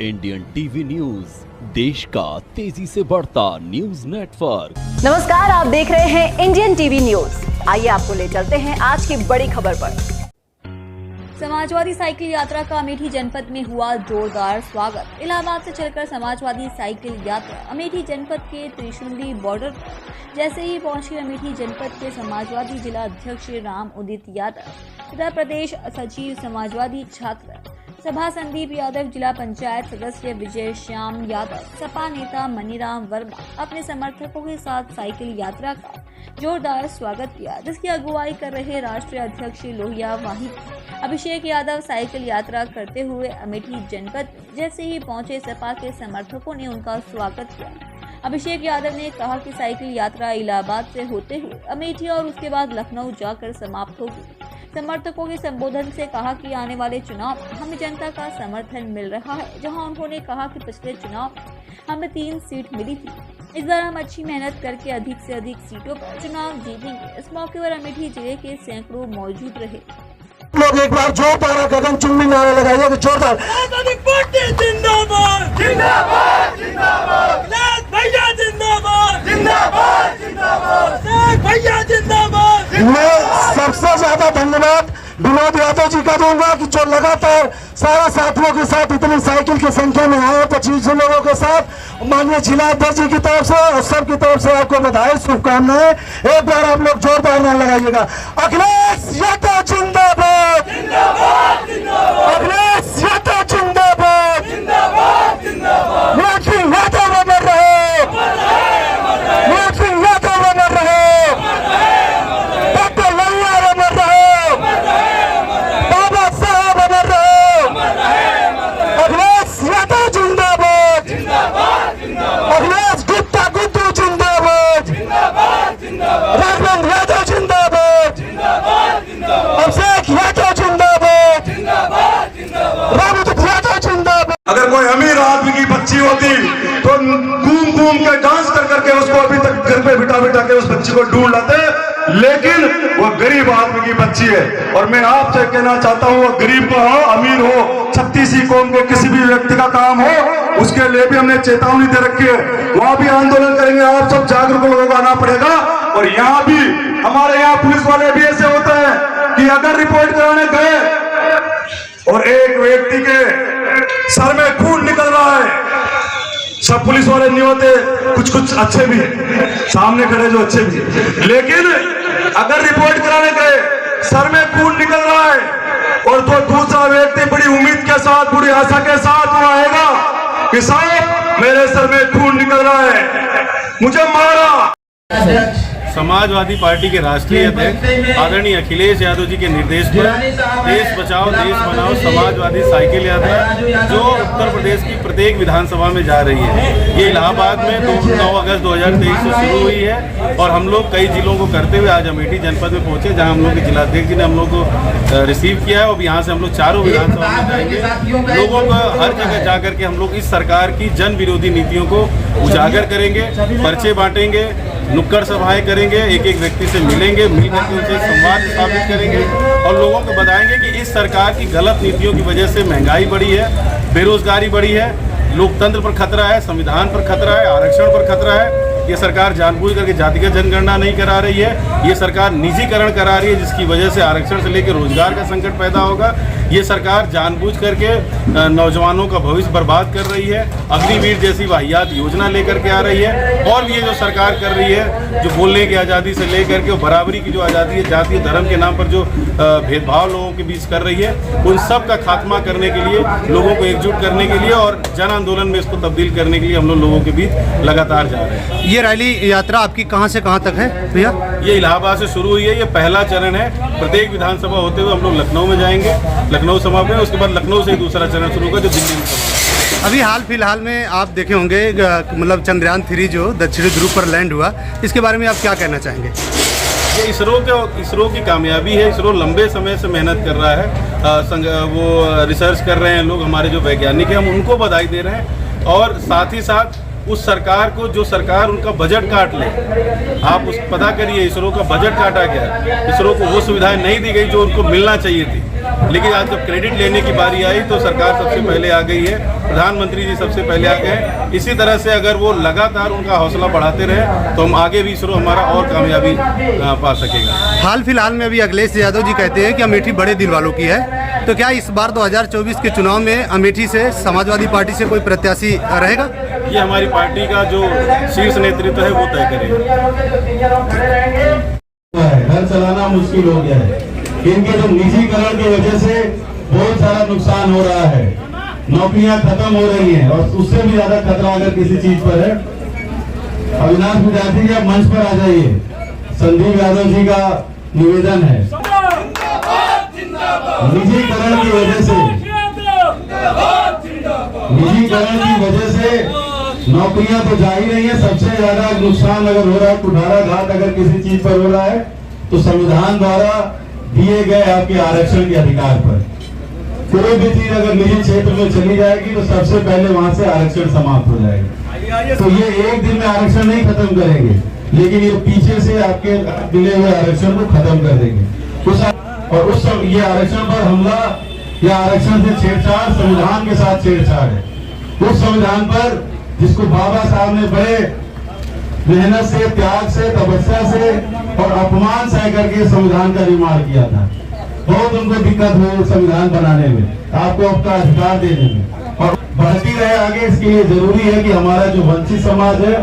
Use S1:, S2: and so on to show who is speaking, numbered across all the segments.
S1: Indian TV news, देश का तेजी से बढ़ता न्यूज नेटवर्क।
S2: नमस्कार, आप देख रहे हैं इंडियन टीवी न्यूज। आइए आपको ले चलते हैं आज की बड़ी खबर पर। समाजवादी साइकिल यात्रा का अमेठी जनपद में हुआ जोरदार स्वागत। इलाहाबाद से चलकर समाजवादी साइकिल यात्रा अमेठी जनपद के त्रिशुली बॉर्डर पर जैसे ही पहुंची, अमेठी जनपद के समाजवादी जिला अध्यक्ष राम उदित यादव, उत्तर प्रदेश सचिव समाजवादी छात्र सभा संदीप यादव, जिला पंचायत सदस्य विजय श्याम यादव, सपा नेता मनीराम वर्मा अपने समर्थकों के साथ साइकिल यात्रा का जोरदार स्वागत किया, जिसकी अगुवाई कर रहे राष्ट्रीय अध्यक्ष लोहिया वाहिद अभिषेक यादव साइकिल यात्रा करते हुए अमेठी जनपद में जैसे ही पहुंचे, सपा के समर्थकों ने उनका स्वागत किया। अभिषेक यादव ने कहा कि साइकिल यात्रा इलाहाबाद से होते हुए अमेठी और उसके बाद लखनऊ जाकर समाप्त होगी। समर्थकों के संबोधन से कहा कि आने वाले चुनाव हमें जनता का समर्थन मिल रहा है, जहां उन्होंने कहा कि पिछले चुनाव हमें 3 सीट मिली थी, इस बार हम अच्छी मेहनत करके अधिक से अधिक सीटों पर चुनाव जीतेंगे। इस मौके पर अमेठी जिले के सैकड़ों मौजूद रहे।
S3: लोग एक बार जोरदार गगन चुम्बी नारा लगाइए कि जोरदार
S4: जिंदाबाद जिंदाबाद जिंदाबाद, भैया जिंदाबाद जिंदाबाद जिंदाबाद, भैया जिंदाबाद।
S3: मैं सबसे ज्यादा धन्यवाद विनोद यादव जी का दूंगा कि जो लगातार सारा साथियों के साथ इतनी साइकिल की संख्या में आए, 25 लोगों के साथ माननीय जिला अध्यक्ष जी की तरफ से और सबकी तरफ से आपको बधाई, शुभकामनाएं। एक बार आप लोग जोरदार नारा लगाइएगा। अखिलेश यादव जिंदाबाद जिंदाबाद जिंदाबाद, अखिलेश यादव जिंदाबाद जिंदाबाद जिंदाबाद, यादव अमर रहे, यादव अमर रहे, डॉक्टर लोहिया अमर रहे, बाबा साहब अमर रहे, अखिलेश यादव जिंदाबाद जिंदाबाद जिंदाबाद, अखिलेश गुप्ता गुड्डू जिंदाबाद जिंदाबाद जिंदाबाद, राघवेंद्र यादव जिंदाबाद जिंदाबाद जिंदाबाद, अभिषेक यादव जिंदाबाद जिंदाबाद जिंदाबाद, राम उदित यादव जिंदाबाद।
S5: अगर कोई अमीर आदमी की बच्ची होती तो घूम घूम के डांस कर करके उसको अभी तक घर पे बिठा बिठा के उस बच्ची को ढूंढ लाते, लेकिन वो गरीब आदमी की बच्ची है। और मैं आपसे कहना चाहता हूँ, वो गरीब हो अमीर हो, 36 कौम के किसी भी व्यक्ति का काम हो, उसके लिए भी हमने चेतावनी दे रखी है। वहां भी आंदोलन करेंगे, आप सब जागरूक लोगों को आना पड़ेगा। और यहाँ भी हमारे यहाँ पुलिस वाले भी ऐसे होते हैं कि अगर रिपोर्ट कराने गए और एक व्यक्ति के सर में खून निकल रहा है, सब पुलिस वाले नहीं होते, कुछ कुछ अच्छे भी हैं, सामने खड़े जो अच्छे भी हैं, लेकिन अगर रिपोर्ट कराने गए सर में खून निकल रहा है और तो दूसरा व्यक्ति बड़ी उम्मीद के साथ, बड़ी आशा के साथ वो आएगा कि साहब मेरे सर में खून निकल रहा है, मुझे मारा।
S6: समाजवादी पार्टी के राष्ट्रीय अध्यक्ष आदरणीय अखिलेश यादव जी के निर्देश पर देश बचाओ देश बनाओ समाजवादी साइकिल यात्रा जो उत्तर प्रदेश की प्रत्येक विधानसभा में जा रही है, ये इलाहाबाद में 9 अगस्त 2023 से शुरू हुई है और हम लोग कई जिलों को करते हुए आज अमेठी जनपद में पहुंचे, जहां हम लोग के जिलाध्यक्ष जी ने हम लोग को रिसीव किया है। और यहाँ से हम लोग चारों विधानसभा में जाएंगे, लोगों को हर जगह जाकर के हम लोग इस सरकार की जन विरोधी नीतियों को उजागर करेंगे, पर्चे बांटेंगे, नुक्कड़ सभाएं करेंगे, एक एक व्यक्ति से मिलेंगे, मिलकर के उनसे संवाद स्थापित करेंगे और लोगों को बताएंगे कि इस सरकार की गलत नीतियों की वजह से महंगाई बढ़ी है, बेरोजगारी बढ़ी है, लोकतंत्र पर खतरा है, संविधान पर खतरा है, आरक्षण पर खतरा है। ये सरकार जानबूझ करके जातिगत जनगणना नहीं करा रही है, ये सरकार निजीकरण करा रही है, जिसकी वजह से आरक्षण से लेकर रोजगार का संकट पैदा होगा। ये सरकार जानबूझ करके नौजवानों का भविष्य बर्बाद कर रही है, अग्निवीर जैसी वाहियात योजना लेकर के आ रही है। और ये जो सरकार कर रही है, जो बोलने की आज़ादी से लेकर के बराबरी की जो आज़ादी है, जातीय धर्म के नाम पर जो भेदभाव लोगों के बीच कर रही है, उन सब का खात्मा करने के लिए, लोगों को एकजुट करने के लिए और जन आंदोलन में इसको तब्दील करने के लिए हम लोगों के बीच लगातार जा रहे हैं।
S7: ये रैली यात्रा आपकी कहां से कहां तक है भैया?
S6: ये इलाहाबाद से शुरू हुई है, ये पहला चरण है। प्रत्येक विधानसभा होते हुए हम लोग लखनऊ में जाएंगे, लखनऊ समाप्त है, उसके बाद लखनऊ से दूसरा चरण शुरू होगा जो दिल्ली में समाप्त।
S7: अभी हाल फिलहाल में आप देखे होंगे मतलब चंद्रयान 3 जो दक्षिणी ध्रुव पर लैंड हुआ, इसके बारे में आप क्या कहना चाहेंगे?
S6: ये इसरो की कामयाबी है। इसरो लंबे समय से मेहनत कर रहा है, वो रिसर्च कर रहे हैं लोग, हमारे जो वैज्ञानिक हैं हम उनको बधाई दे रहे हैं। और साथ ही साथ उस सरकार को, जो सरकार उनका बजट काट ले, आप उस पता करिए इसरो का बजट काटा गया, इसरो को वो सुविधाएं नहीं दी गई जो उनको मिलना चाहिए थी। लेकिन आज जब क्रेडिट लेने की बारी आई तो सरकार सबसे पहले आ गई है, प्रधानमंत्री जी सबसे पहले आ गए। इसी तरह से अगर वो लगातार उनका हौसला बढ़ाते रहे तो हम आगे भी इसरो हमारा और कामयाबी पा सकेगा।
S7: हाल फिलहाल में अभी अखिलेश यादव जी कहते हैं कि अमेठी बड़े दिल वालों की है, तो क्या इस बार 2024 के चुनाव में अमेठी से समाजवादी पार्टी से कोई प्रत्याशी रहेगा?
S6: ये हमारी पार्टी का जो शीर्ष नेतृत्व है वो तय करेगा।
S3: घर चलाना मुश्किल हो गया है। इनके जो निजीकरण की वजह से बहुत सारा नुकसान हो रहा है, नौकरियां खत्म हो रही हैं और उससे भी ज्यादा खतरा अगर किसी चीज पर है। अविनाश विद्यार्थी जी आप मंच पर आ जाइए। संदीप यादव जी का निवेदन है, निजीकरण की वजह से नौकरियां तो जा ही रही है। सबसे ज्यादा नुकसान अगर हो रहा है, कुठाराघात अगर किसी चीज पर हो रहा है तो संविधान द्वारा दिए गए आपके आरक्षण के अधिकार पर। कोई भी चीज अगर निजी क्षेत्र में चली जाएगी तो सबसे पहले वहां से आरक्षण समाप्त हो जाएगा। तो ये एक दिन में आरक्षण नहीं खत्म करेंगे, लेकिन ये पीछे से आपके मिले हुए आरक्षण को खत्म कर देंगे। और उस ये आरक्षण पर हमला या आरक्षण से छेड़छाड़ संविधान के साथ छेड़छाड़ है। उस संविधान पर जिसको बाबा साहब ने बड़े मेहनत से, त्याग से, तपस्या से और अपमान सह करके संविधान का निर्माण किया था। बहुत उनको दिक्कत हुई संविधान बनाने में, आपको आपका अधिकार देने में, और बढ़ती रहे आगे। इसके लिए जरूरी है कि हमारा जो वंचित समाज है,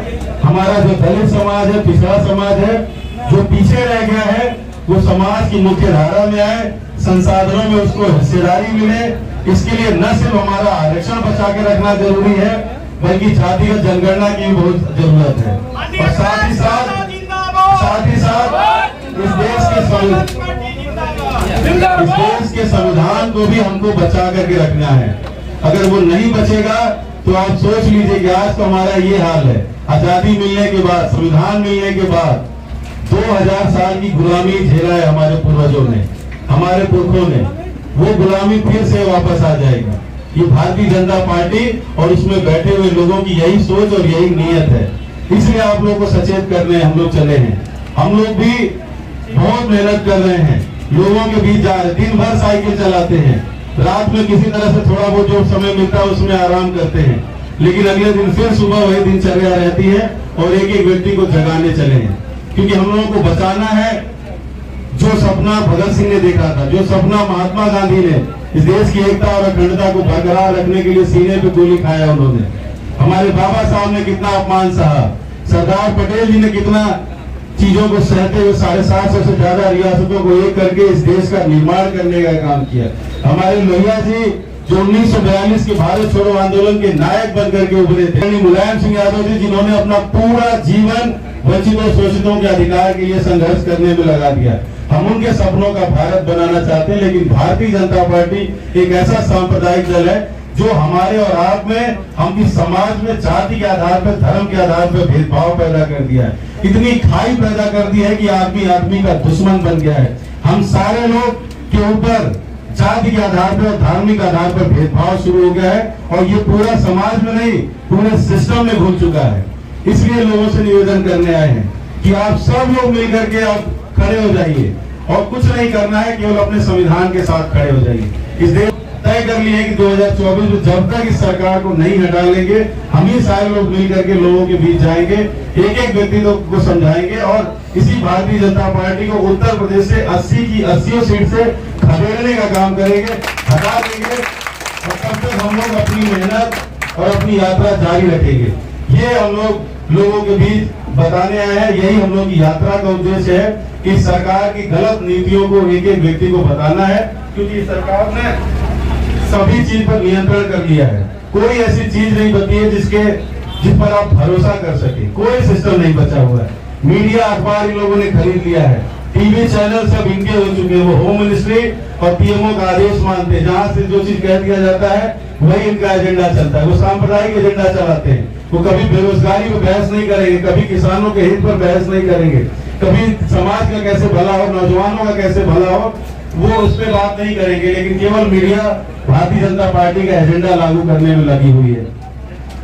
S3: हमारा जो दलित समाज है, पिछड़ा समाज है, जो पीछे रह गया है, वो समाज की मुख्य धारा में आए, संसाधनों में उसको हिस्सेदारी मिले। इसके लिए न सिर्फ हमारा आरक्षण बचा के रखना जरूरी है, बल्कि जातिगत जनगणना की भी बहुत जरूरत है। और साथ ही साथ इस देश के संविधान को भी हमको बचा करके रखना है। अगर वो नहीं बचेगा तो आप सोच लीजिए कि आज तो हमारा ये हाल है। आजादी मिलने के बाद, संविधान मिलने के बाद 2000 साल की गुलामी झेला है हमारे पूर्वजों ने, हमारे पुरखों ने। वो गुलामी फिर से वापस आ जाएगी। ये भारतीय जनता पार्टी और उसमें बैठे हुए लोगों की यही सोच और यही नीयत है। इसलिए आप लोगों को सचेत करने हम लोग चले हैं। हम लोग भी बहुत मेहनत कर रहे हैं, लोगों के बीच जा रहे हैं, दिन भर साइकिल चलाते हैं, रात में किसी तरह से थोड़ा बहुत जो समय मिलता है उसमें आराम करते हैं, लेकिन अगले दिन फिर सुबह वही दिनचर्या रहती है और एक एक व्यक्ति को जगाने चले हैं। क्योंकि हम लोगों को बचाना है जो सपना भगत सिंह ने देखा था, जो सपना महात्मा गांधी ने इस देश की एकता और अखंडता को बरकरार रखने के लिए सीने पे गोली खाया उन्होंने। हमारे बाबा साहब ने कितना अपमान सहा, सरदार पटेल जी ने कितना चीजों को सहते हुए 750 से ज्यादा रियासतों को एक करके इस देश का निर्माण करने का काम किया। हमारे लोहिया जी जो 1942 के भारत छोड़ो आंदोलन के नायक बनकर के उभरे थे। मुलायम सिंह यादव जी जिन्होंने अपना पूरा जीवन वंचितों शोषितों के अधिकार के लिए संघर्ष करने में लगा दिया। हम उनके सपनों का भारत बनाना चाहते हैं, लेकिन भारतीय जनता पार्टी एक ऐसा सांप्रदायिक दल है जो हमारे और आप में, हम इस समाज में जाति के आधार पर, धर्म के आधार पर भेदभाव पैदा कर दिया है। इतनी खाई पैदा कर दी है कि आदमी आदमी का दुश्मन बन गया है। हम सारे लोग के ऊपर जाति के आधार पर और धार्मिक आधार पर भेदभाव शुरू हो गया है और ये पूरा समाज में नहीं, पूरे सिस्टम में घुल चुका है। इसलिए लोगों से निवेदन करने आए हैं कि आप सब लोग मिलकर के आप खड़े हो जाइए और कुछ नहीं करना है, केवल अपने संविधान के साथ खड़े हो जाइए। इस देश तय कर लिए है कि 2024 में जब तक इस सरकार को नहीं हटा लेंगे, हम ही सारे लोग मिलकर के लोगों के बीच जाएंगे, एक एक व्यक्ति को समझाएंगे और इसी भारतीय जनता पार्टी को उत्तर प्रदेश से 80 की 80 सीट से खदेड़ने का काम करेंगे, हटा देंगे। और तब तक हम लोग अपनी मेहनत और अपनी यात्रा जारी रखेंगे। ये हम लोग लोगों के बीच बताने आए हैं। यही हम लोग की यात्रा का उद्देश्य है कि सरकार की गलत नीतियों को एक एक व्यक्ति को बताना है, क्योंकि सरकार ने सभी चीज पर नियंत्रण कर लिया है। कोई ऐसी चीज नहीं बची है जिस पर आप भरोसा कर सके। कोई सिस्टम नहीं बचा हुआ है। मीडिया अखबार इन लोगों ने खरीद लिया है, टीवी चैनल सब इनके हो चुके हैं। वो होम मिनिस्ट्री और पीएमओ का आदेश मानते हैं, जहाँ से जो चीज कह दिया जाता है वही इनका एजेंडा चलता है। वो सांप्रदायिक एजेंडा चलाते हैं। वो कभी बेरोजगारी पर बहस नहीं करेंगे, कभी किसानों के हित पर बहस नहीं करेंगे, कभी समाज का कैसे भला हो, नौजवानों का कैसे भला हो, वो उस पर बात नहीं करेंगे। लेकिन केवल मीडिया भारतीय जनता पार्टी का एजेंडा लागू करने में लगी हुई है।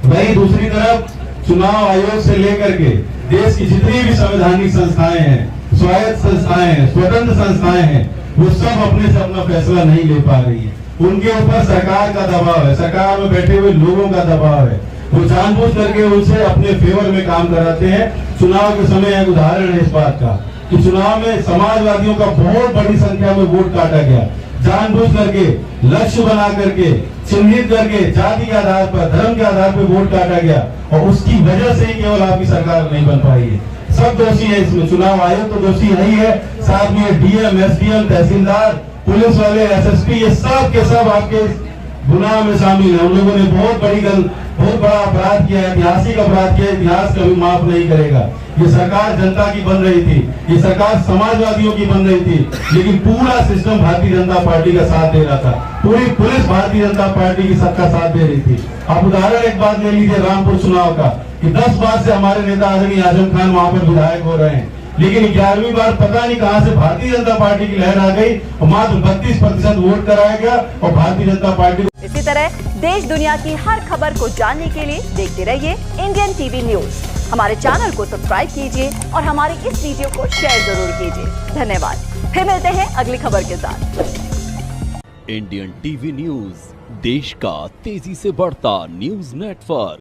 S3: वही दूसरी तरफ चुनाव आयोग से लेकर के देश की जितनी भी संवैधानिक संस्थाएं हैं, स्वायत्त संस्थाएं हैं, स्वतंत्र संस्थाएं हैं,
S5: वो सब अपने से अपना फैसला नहीं ले पा रही है। उनके ऊपर सरकार का दबाव है, सरकार में बैठे हुए लोगों का दबाव है। वो जानबूझ करके उनसे अपने फेवर में काम कराते हैं। चुनाव के समय एक उदाहरण है इस बात का कि चुनाव में समाजवादियों का बहुत बड़ी संख्या में वोट काटा गया, जानबूझ करके लक्ष्य बना करके चिन्हित करके जाति के आधार पर, धर्म के आधार पर वोट काटा गया और उसकी वजह से ही केवल आपकी सरकार नहीं बन पाई है। सब दोषी है इसमें, चुनाव आयोग तो दोषी नहीं है, साथ में डीएम, एसडीएम, तहसीलदार, पुलिस वाले, एसएसपी, ये सब के सब आपके गुनाह में शामिल है। उन लोगों ने बहुत बड़ा अपराध किया, ऐतिहासिक अपराध किया, इतिहास कभी माफ नहीं करेगा। ये सरकार जनता की बन रही थी, ये सरकार समाजवादियों की बन रही थी, लेकिन पूरा सिस्टम भारतीय जनता पार्टी का साथ दे रहा था, पूरी पुलिस भारतीय जनता पार्टी की सबका साथ दे रही थी। आप उदाहरण एक बात ले लीजिए रामपुर चुनाव का कि 10 बार से हमारे नेता आदरणीय आजम खान वहां पर विधायक हो रहे हैं, लेकिन 11वीं बार पता नहीं कहां से भारतीय जनता पार्टी की लहर आ गई और मात्र 32% वोट कराया गया और भारतीय जनता पार्टी।
S2: इसी तरह देश दुनिया की हर खबर को जानने के लिए देखते रहिए इंडियन टीवी न्यूज। हमारे चैनल को सब्सक्राइब कीजिए और हमारे इस वीडियो को शेयर जरूर कीजिए। धन्यवाद। फिर मिलते हैं अगली खबर के साथ।
S1: इंडियन टीवी न्यूज, देश का तेजी से बढ़ता न्यूज नेटवर्क।